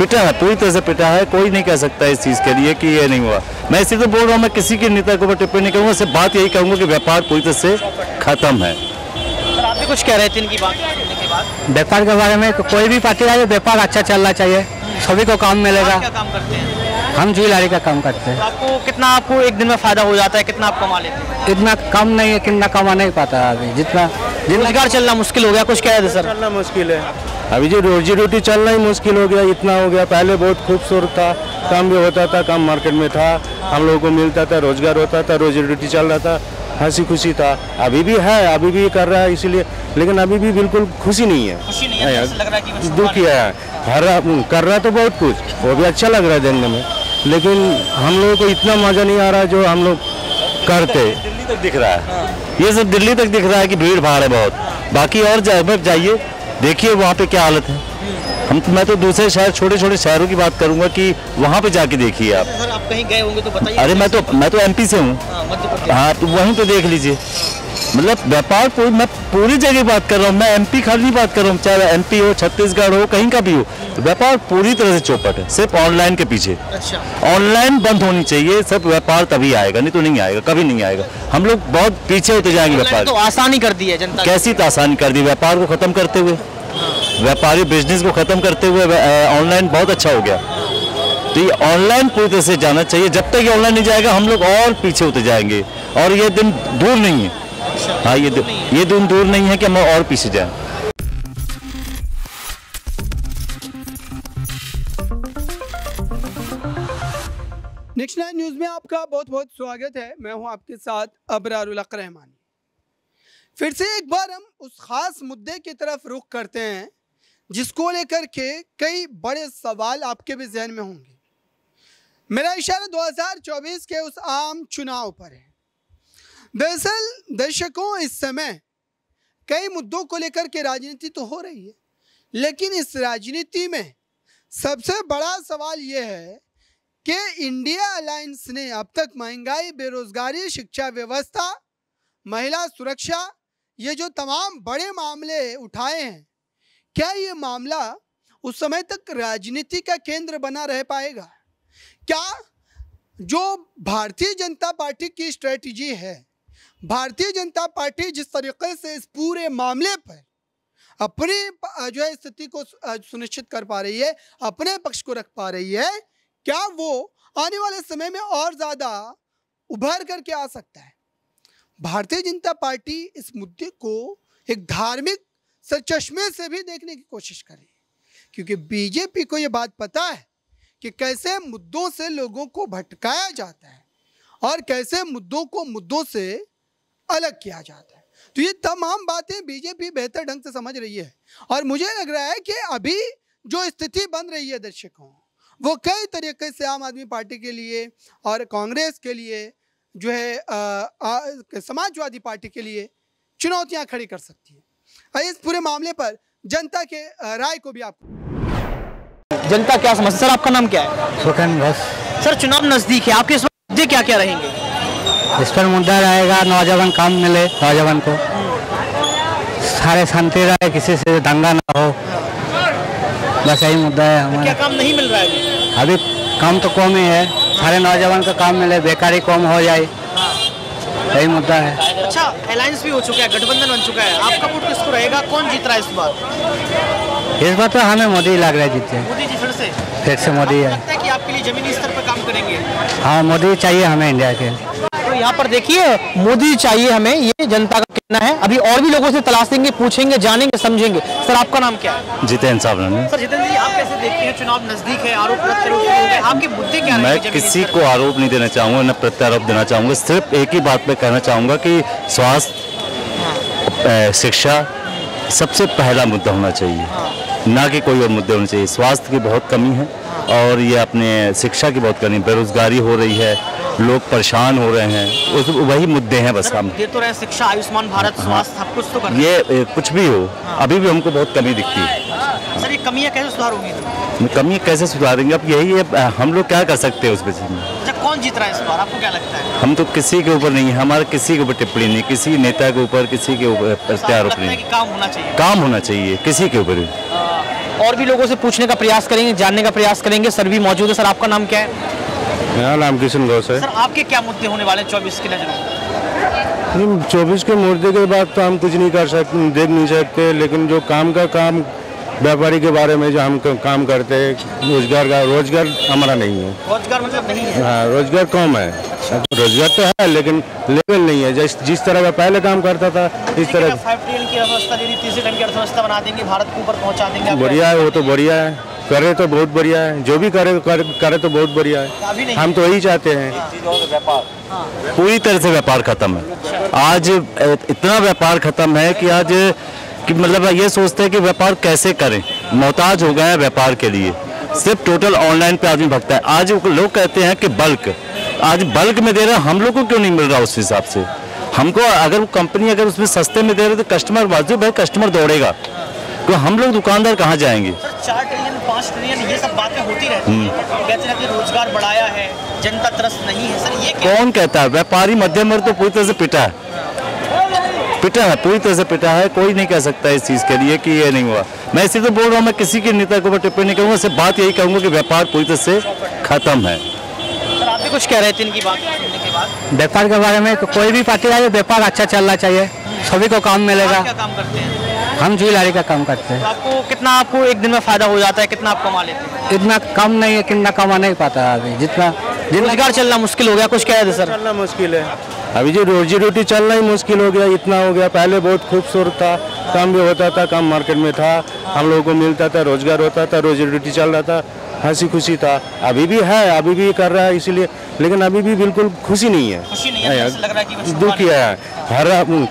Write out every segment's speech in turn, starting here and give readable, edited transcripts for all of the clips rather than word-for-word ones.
पिटा है, पूरी तरह से पिटा है। कोई नहीं कह सकता इस चीज़ के लिए कि ये नहीं हुआ। मैं इसी तो बोल रहा हूँ, मैं किसी के नेता के ऊपर टिप्पणी नहीं करूँगा, सिर्फ बात यही कहूँगा कि व्यापार पूरी तरह से खत्म है। सर आप भी कुछ कह रहे थे इनकी बात सुनने के बाद? व्यापार के बारे में कोई भी पार्टी आए, व्यापार अच्छा चलना चाहिए, सभी को काम मिलेगा। क्या काम करते हैं? हम ज्वेलरी का काम करते हैं। तो आपको एक दिन में फायदा हो जाता है, कितना आप कमा लेते हैं? इतना कम नहीं है, कितना कमा नहीं पाता अभी, जितना रोजगार चलना मुश्किल हो गया। कुछ कह रहे थे सर? चलना मुश्किल है अभी, जो रोजी रोटी चलना ही मुश्किल हो गया, इतना हो गया। पहले बहुत खूबसूरत था, काम भी होता था, काम मार्केट में था, हम लोगों को मिलता था, रोजगार होता था, रोजी रोटी चल रहा था, हंसी खुशी था। अभी भी है, अभी भी कर रहा है इसीलिए, लेकिन अभी भी बिल्कुल खुशी नहीं है, दुखी है। कर रहा तो बहुत कुछ, वो भी अच्छा लग रहा है देखने में, लेकिन हम लोगों को इतना मजा नहीं आ रहा जो हम लोग करते। दिल्ली तक दिख रहा है, ये सब दिल्ली तक दिख रहा है कि भीड़ भाड़ है बहुत। बाकी और जाइए, देखिए वहाँ पे क्या हालत है। मैं तो दूसरे शहर, छोटे छोटे शहरों की बात करूंगा कि वहाँ पे जाके देखिए आप। सर आप कहीं गए होंगे तो बताइए। अरे मैं तो एमपी से हूँ। हाँ, तो वहीं पे देख लीजिए। मतलब व्यापार मैं पूरी जगह बात कर रहा हूँ, मैं एमपी खाली बात कर रहा हूँ, चाहे एमपी हो, छत्तीसगढ़ हो, कहीं का भी हो, तो व्यापार पूरी तरह से चौपट है, सिर्फ ऑनलाइन के पीछे। अच्छा, ऑनलाइन बंद होनी चाहिए, सब व्यापार तभी आएगा, नहीं तो नहीं आएगा, कभी नहीं आएगा। हम लोग बहुत पीछे होते जाएंगे। व्यापार तो आसानी कर दी है जनता। कैसी तो आसानी कर दी, व्यापार को खत्म करते हुए, व्यापारी बिजनेस को खत्म करते हुए ऑनलाइन बहुत अच्छा हो गया। तो ये ऑनलाइन पूरी तरह से जाना चाहिए। जब तक ये ऑनलाइन नहीं जाएगा हम लोग और पीछे होते जाएंगे, और ये दिन दूर नहीं है। हाँ, ये दिन दूर नहीं है कि हम और पीछे जाएं। नेक्स्ट 9 न्यूज़ में आपका बहुत बहुत स्वागत है। मैं हूं आपके साथ अबरारुल हक रहमानी। फिर से एक बार हम उस खास मुद्दे की तरफ रुख करते हैं जिसको लेकर के कई बड़े सवाल आपके भी जहन में होंगे। मेरा इशारा 2024 के उस आम चुनाव पर है। दरअसल दर्शकों, इस समय कई मुद्दों को लेकर के राजनीति तो हो रही है, लेकिन इस राजनीति में सबसे बड़ा सवाल यह है कि इंडिया अलायंस ने अब तक महंगाई, बेरोजगारी, शिक्षा व्यवस्था, महिला सुरक्षा, ये जो तमाम बड़े मामले उठाए हैं, क्या ये मामला उस समय तक राजनीति का केंद्र बना रह पाएगा? क्या जो भारतीय जनता पार्टी की स्ट्रेटजी है, भारतीय जनता पार्टी जिस तरीके से इस पूरे मामले पर अपनी जो है स्थिति को सुनिश्चित कर पा रही है, अपने पक्ष को रख पा रही है, क्या वो आने वाले समय में और ज़्यादा उभर करके आ सकता है? भारतीय जनता पार्टी इस मुद्दे को एक धार्मिक चश्मे से भी देखने की कोशिश कर रही है, क्योंकि बीजेपी को ये बात पता है कि कैसे मुद्दों से लोगों को भटकाया जाता है और कैसे मुद्दों को मुद्दों से अलग किया जाता है। तो ये तमाम बातें बीजेपी बेहतर ढंग से समझ रही है, और मुझे लग रहा है कि अभी जो स्थिति बन रही है दर्शकों, वो कई तरीके से आम आदमी पार्टी के लिए और कांग्रेस के लिए, जो है समाजवादी पार्टी के लिए चुनौतियां खड़ी कर सकती है। इस पूरे मामले पर जनता के राय को भी आपको जनता क्या समझ। सर आपका नाम क्या है? सुखन बस। सर चुनाव नजदीक है, आपके इस मुद्दे क्या क्या रहेंगे? इस पर मुद्दा रहेगा नौजवान काम मिले, नौजवान को सारे शांति रहे, किसी से दंगा ना हो, बस यही मुद्दा है हमारा। क्या काम नहीं मिल रहा है अभी? काम तो कम ही है, सारे नौजवान का काम मिले, बेकारी कम हो जाए, यही मुद्दा है। अच्छा, अलायंस भी हो चुका है, गठबंधन बन चुका है, आपका वोट किसको रहेगा? कौन जीत रहा है इस बार? इस बार तो हमें मोदी लग रहा है जीते। मोदी जी फिर से मोदी है। लगता है कि आपके लिए जमीनी स्तर पर काम करेंगे? हाँ, मोदी चाहिए हमें इंडिया के। तो यहाँ पर देखिए, मोदी चाहिए हमें, ये जनता का कहना है। अभी और भी लोगों से तलाशेंगे, पूछेंगे, जानेंगे, समझेंगे। सर आपका नाम क्या है? जितेंद्र साहब। सर जितेंद्र जी, आप कैसे देखते हैं, चुनाव नजदीक है, आरोप प्रत्यारोप, आपके मुद्दे क्या रहेंगे? मैं किसी को आरोप नहीं देना चाहूँगा, न प्रत्यारोप देना चाहूँगा। सिर्फ एक ही बात पे कहना चाहूँगा कि स्वास्थ्य, शिक्षा सबसे पहला मुद्दा होना चाहिए, ना कि कोई और मुद्दे होने चाहिए। स्वास्थ्य की बहुत कमी है, और ये अपने शिक्षा की बहुत कमी, बेरोजगारी हो रही है, लोग परेशान हो रहे हैं, वही मुद्दे हैं बस। हम ये तो रहे शिक्षा, आयुष्मान भारत, स्वास्थ्य, सब कुछ तो कर रहे हैं। ये कुछ भी हो, अभी भी हमको बहुत कमी दिखती है। सर ये कमियां कैसे सुधार होंगी? कमी कैसे सुधारेंगे? अब यही है, हम लोग क्या कर सकते हैं उस विषय में। अच्छा, कौन जीत रहा है इस बार, आपको क्या लगता है? हम तो किसी के ऊपर नहीं है, हमारा किसी के ऊपर टिप्पणी नहीं, किसी नेता के ऊपर, किसी के ऊपर प्रत्यारोप नहीं। काम होना चाहिए, काम होना चाहिए किसी के ऊपर भी। और भी लोगों से पूछने का प्रयास करेंगे, जानने का प्रयास करेंगे। सर भी मौजूद है। सर आपका नाम क्या है? मेरा नाम किशन घोष है। सर आपके क्या मुद्दे होने वाले 24 की नजर में? 24 के मुद्दे के बाद तो हम कुछ नहीं कर सकते, देख नहीं सकते, लेकिन जो काम व्यापारी के बारे में जो हम काम करते हैं, रोजगार हमारा नहीं है। रोजगार मतलब नहीं है? हाँ, रोजगार कम है। रोजगार तो है लेकिन लेवल नहीं है। जिस तरह का पहले काम करता था इस तरह। 5 ट्रिलियन की अर्थव्यवस्था दे दी, तीसरे ढंग की अर्थव्यवस्था बना देंगे, भारत को ऊपर पहुंचा देंगे। बढ़िया है, वो तो बढ़िया है, करे तो बहुत बढ़िया है। जो भी करे तो बहुत बढ़िया है। हम तो यही चाहते हैं। पूरी तरह से व्यापार खत्म है। आज इतना व्यापार खत्म है कि आज कि मतलब ये सोचते हैं कि व्यापार कैसे करें, मोहताज हो गए हैं व्यापार के लिए। सिर्फ टोटल ऑनलाइन पे आदमी भगता है। आज लोग कहते हैं कि आज बल्क में दे रहे हैं, हम लोग को क्यों नहीं मिल रहा उस हिसाब से? हमको अगर कंपनी अगर उसमें सस्ते में दे रहे तो कस्टमर वाजिब है, कस्टमर दौड़ेगा। तो हम लोग दुकानदार कहाँ जाएंगे? 4 ट्रिलियन 5 ट्रिलियन ये सब बातें होती रहती हैं, कहते हैं कि रोजगार बढ़ाया है, जनता त्रस्त नहीं है। सर ये कौन कहता है? व्यापारी मध्यम वर्ग तो पूरी तरह से पिटा है, पूरी तरह से पिटा है। कोई नहीं कह सकता इस चीज़ के लिए कि ये नहीं हुआ। मैं इसी तो बोल रहा हूँ, मैं किसी के नेता के ऊपर टिप्पणी नहीं करूँगा, सिर्फ बात यही कहूँगा कि व्यापार पूरी तरह से खत्म है। सर आप भी कुछ कह रहे थे इनकी बात सुनने के बाद? व्यापार के बारे में कोई भी पार्टी आए, व्यापार अच्छा चलना चाहिए, सभी को काम मिलेगा। आप क्या काम करते हैं? हम ज्वेलरी का काम करते हैं। तो आपको एक दिन में फायदा हो जाता है? कितना आप कमा लेते हैं? इतना कम नहीं है, कितना कमा नहीं पाता है अभी। जितना रोजगार चलना मुश्किल हो गया। कुछ कह रहे थे सर? चलना मुश्किल है अभी, जो रोजी रोटी चलना ही मुश्किल हो गया, इतना हो गया। पहले बहुत खूबसूरत था, काम भी होता था, काम मार्केट में था, हम लोगों को मिलता था, रोजगार होता था, रोजी रोटी चल रहा था, हंसी खुशी था। अभी भी है, अभी भी कर रहा है इसीलिए, लेकिन अभी भी बिल्कुल खुशी नहीं है। खुशी नहीं है, ऐसा लग रहा है कि दुखी है।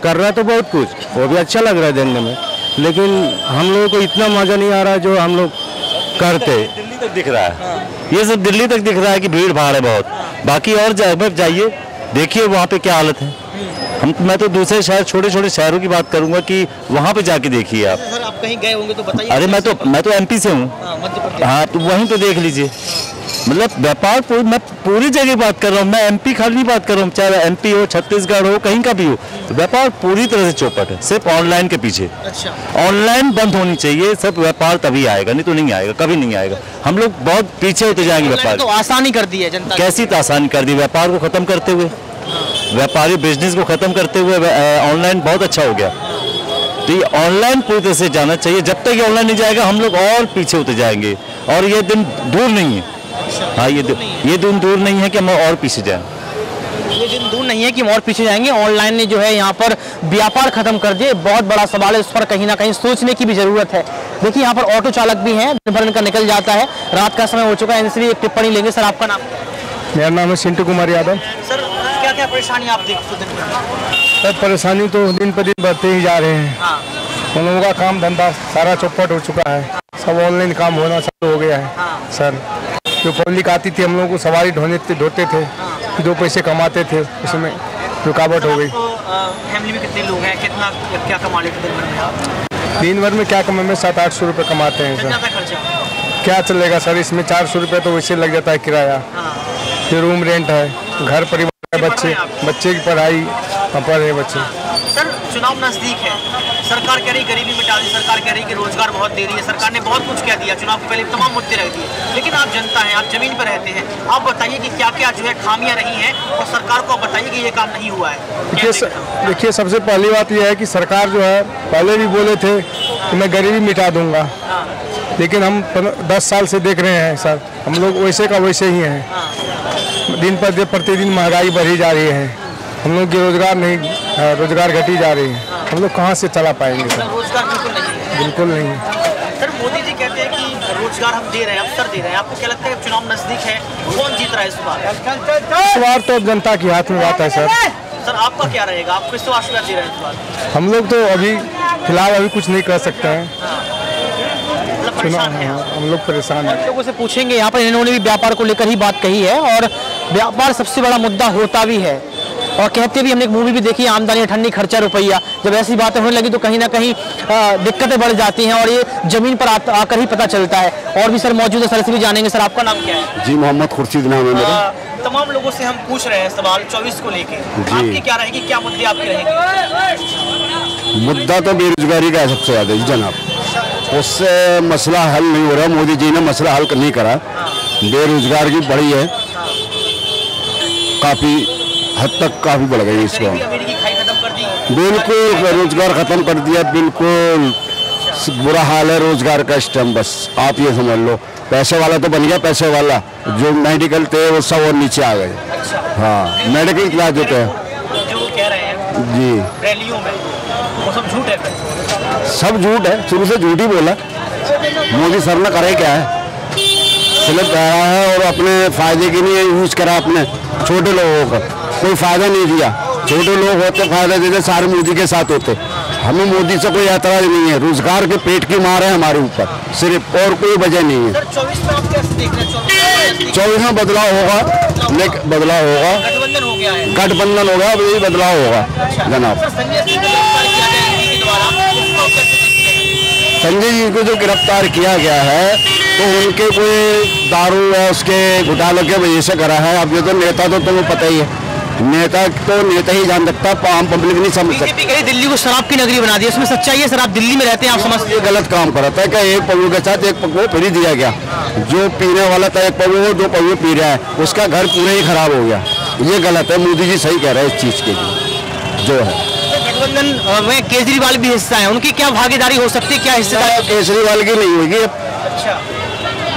कर रहा तो बहुत कुछ, वो भी अच्छा लग रहा है देखने में, लेकिन हम लोगों को इतना मजा नहीं आ रहा है जो हम लोग करते। दिल्ली तक दिख रहा है, ये सब दिल्ली तक दिख रहा है कि भीड़ भाड़ है बहुत। बाकी और जगह जाइए, देखिए वहाँ पे क्या हालत है। मैं तो दूसरे शहर, छोटे छोटे शहरों की बात करूंगा कि वहाँ पे जाके देखिए आप। सर आप कहीं गए होंगे तो बताइए। अरे मैं तो एमपी से हूँ। मध्य प्रदेश। हाँ, तो वहीं पे देख लीजिए। मतलब व्यापार मैं पूरी जगह बात कर रहा हूँ, मैं एमपी खाली नहीं बात कर रहा हूँ, चाहे एमपी हो, छत्तीसगढ़ हो, कहीं का भी हो, व्यापार पूरी तरह से चौपट है, सिर्फ ऑनलाइन के पीछे। अच्छा, ऑनलाइन बंद होनी चाहिए, सब व्यापार तभी आएगा, नहीं तो नहीं आएगा, कभी नहीं आएगा। हम लोग बहुत पीछे होते जाएंगे। व्यापार तो आसानी कर दी है जनता। कैसी तो आसानी कर दी? व्यापार को खत्म करते हुए, व्यापारी बिजनेस को खत्म करते हुए ऑनलाइन बहुत अच्छा हो गया। तो ये ऑनलाइन पूरी तरह से जाना चाहिए। जब तक ये ऑनलाइन नहीं जाएगा हम लोग और पीछे होते जाएंगे, और ये दिन दूर नहीं है। हाँ, ये दिन दूर नहीं है कि हम और पीछे जाएं। ये दिन दूर नहीं है कि हम और पीछे जाएंगे। ऑनलाइन ने जो है यहाँ पर व्यापार खत्म कर दिए। बहुत बड़ा सवाल है, उस पर कहीं ना कहीं सोचने की भी जरूरत है। देखिए यहाँ पर ऑटो चालक भी हैं, दिन भर इनका निकल जाता है, रात का समय हो चुका है, इनसे भी एक टिप्पणी लेंगे। सर आपका नाम? मेरा नाम है चिंटू कुमार यादव। सर क्या क्या परेशानी आप देखते हैं? सर परेशानी तो दिन पर दिन बढ़ते ही जा रहे हैं। हाँ। उन लोगों का काम धंधा सारा चौपट हो चुका है, सब ऑनलाइन काम होना चालू हो गया है। हाँ। सर जो पब्लिक आती थी, हम लोगों को सवारी ढोते थे, 2 पैसे कमाते थे, उसमें रुकावट हो गई। फैमिली में कितने लोग हैं, कितना क्या कमा लेते दिन भर में आप? दिन भर में क्या कमा, में 700-800 रुपये कमाते हैं सर। खर्चा क्या चलेगा सर, इसमें 400 रुपये तो वैसे लग जाता है किराया, फिर रूम रेंट है, घर परिवार है, बच्चे की पढ़ाई पर है बच्चे। सर चुनाव नजदीक है, सरकार कह रही गरीबी मिटा दी, सरकार कह रही कि रोजगार बहुत दे रही है, सरकार ने बहुत कुछ कह दिया, चुनाव के पहले तमाम मुद्दे रख दिए, लेकिन आप जनता हैं, आप जमीन पर रहते हैं, आप बताइए कि क्या क्या जो है खामियां रही हैं, और सरकार को आप बताइए कि ये काम नहीं हुआ है। देखिए सबसे पहली बात यह है कि सरकार जो है पहले भी बोले थे कि मैं गरीबी मिटा दूंगा, लेकिन हम 10 साल से देख रहे हैं सर, हम लोग वैसे का वैसे ही हैं। दिन पर प्रतिदिन महंगाई बढ़ी जा रही है, हम लोग की रोजगार घटी जा रही है, हम लोग कहाँ से चला पाएंगे सर? रोजगार बिल्कुल नहीं। सर मोदी जी कहते हैं कि रोजगार हम दे रहे हैं, अवसर दे रहे हैं, आपको क्या लगता है चुनाव नजदीक है, कौन जीत रहा है इस बार? तो जनता के हाथ में बात है सर। सर आपका क्या रहेगा, आप किस आशीर्वाद दे रहे हैं इस बार? हम लोग तो अभी फिलहाल अभी कुछ नहीं कर सकते हैं, हम लोग परेशान हैं। लोगों से पूछेंगे, यहाँ पर इन्होंने भी व्यापार को लेकर ही बात कही है, और व्यापार सबसे बड़ा मुद्दा होता भी है, और कहते भी, हमने एक मूवी भी देखी, आमदनी ठंडी खर्चा रुपया। जब ऐसी बातें होने लगी तो कहीं ना कहीं दिक्कतें बढ़ जाती हैं, और ये जमीन पर आकर ही पता चलता है। और भी सर मौजूद है, सर से भी जानेंगे। सर आपका नाम क्या है? जी मोहम्मद खुर्शीद नाम है मेरा। तमाम लोगों से हम पूछ रहे हैं सवाल 24 को लेके, आपकी क्या रहेगी, क्या मुद्दे आपके रहेंगे? मुद्दा तो बेरोजगारी का है सबसे ज्यादा जी जनाब। उससे मसला हल नहीं हो रहा। मोदी जी ने मसला हल नहीं करा। बेरोजगार की बढ़ी है, काफ़ी हद तक काफ़ी बढ़ गई इसको। बिल्कुल रोजगार ख़त्म कर दिया, बिल्कुल बुरा हाल है रोजगार का इस टाइम। बस आप ये समझ लो, पैसे वाला तो बन गया पैसे वाला, जो मेडिकल थे वो सब और नीचे आ गए। हाँ, मेडिकल क्लास जो थे जो वो कह रहे हैं जी रैलियों में, वो सब झूठ है। सब झूठ है, शुरू से झूठ ही बोला। मोदी सर ने करे क्या है, सिर्फ कह रहा है और अपने फायदे के लिए यूज करा। अपने छोटे लोगों का कोई फायदा नहीं दिया। छोटे लोग होते फायदा देते, सारे मोदी के साथ होते। हमें मोदी से कोई ऐतराज नहीं है। रोजगार के पेट की मार है हमारे ऊपर सिर्फ, और कोई वजह नहीं है। 24 में बदलाव होगा, लेकिन बदलाव होगा, गठबंधन हो गया है, गठबंधन होगा, अब यही बदलाव होगा जनाब। संजय जी को जो गिरफ्तार किया गया है तो उनके कोई दारू या उसके घोटाले के वजह से करा है। अब ये तो नेता तो तुम्हें पता ही है, नेता तो नेता ही जान सकता, आम पब्लिक नहीं समझ सकती। दिल्ली को शराब की नगरी बना दिया, इसमें सच्चाई है? सर आप दिल्ली में रहते हैं, आप समझते ये गलत काम कर रहा था कि एक पौवे के साथ एक पौवा फ्री दिया गया। जो पीने वाला था एक पौवे वो 2 पौवे पी रहा है, उसका घर पूरा ही खराब हो गया। ये गलत है, मोदी जी सही कह रहे हैं इस चीज़ के लिए जो है। गठबंधन में केजरीवाल भी हिस्सा है, उनकी क्या भागीदारी हो सकती है? क्या हिस्सेदारी? केजरीवाल की नहीं होगी।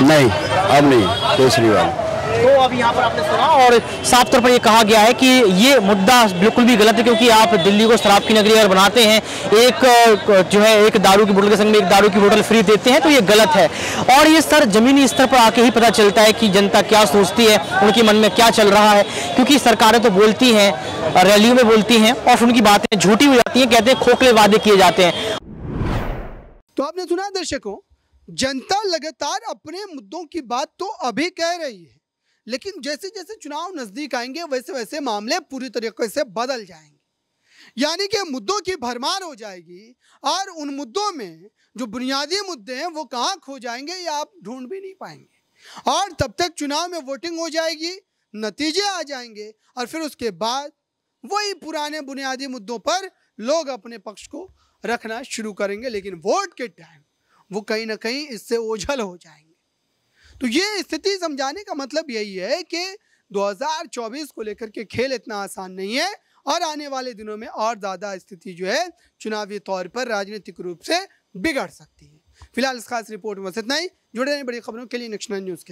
नहीं, अब नहीं केजरीवाल। तो अब यहाँ पर आपने सुना और साफ तौर पर ये कहा गया है कि ये मुद्दा बिल्कुल भी गलत है, क्योंकि आप दिल्ली को शराब की नगरी अगर बनाते हैं, एक जो है एक दारू की बोतल के संग में एक दारू की बोतल फ्री देते हैं, तो ये गलत है। और ये सर जमीनी स्तर पर आके ही पता चलता है कि जनता क्या सोचती है, उनके मन में क्या चल रहा है। क्योंकि सरकारें तो बोलती हैं, रैलियों में बोलती हैं और उनकी बातें झूठी हो जाती हैं, कहते हैं खोखले वादे किए जाते हैं। तो आपने सुना दर्शकों, जनता लगातार अपने मुद्दों की बात तो अभी कह रही है, लेकिन जैसे जैसे चुनाव नजदीक आएंगे वैसे वैसे मामले पूरी तरीके से बदल जाएंगे। यानी कि मुद्दों की भरमार हो जाएगी और उन मुद्दों में जो बुनियादी मुद्दे हैं वो कहाँ खो जाएंगे ये आप ढूंढ भी नहीं पाएंगे। और तब तक चुनाव में वोटिंग हो जाएगी, नतीजे आ जाएंगे और फिर उसके बाद वही पुराने बुनियादी मुद्दों पर लोग अपने पक्ष को रखना शुरू करेंगे, लेकिन वोट के टाइम वो कहीं ना कहीं इससे ओझल हो जाएंगे। तो ये स्थिति समझाने का मतलब यही है कि 2024 को लेकर के खेल इतना आसान नहीं है और आने वाले दिनों में और ज़्यादा स्थिति जो है चुनावी तौर पर राजनीतिक रूप से बिगड़ सकती है। फिलहाल इस खास रिपोर्ट में बस इतना ही। जुड़े रहें बड़ी खबरों के लिए नेक्स्ट 9 न्यूज़ के साथ।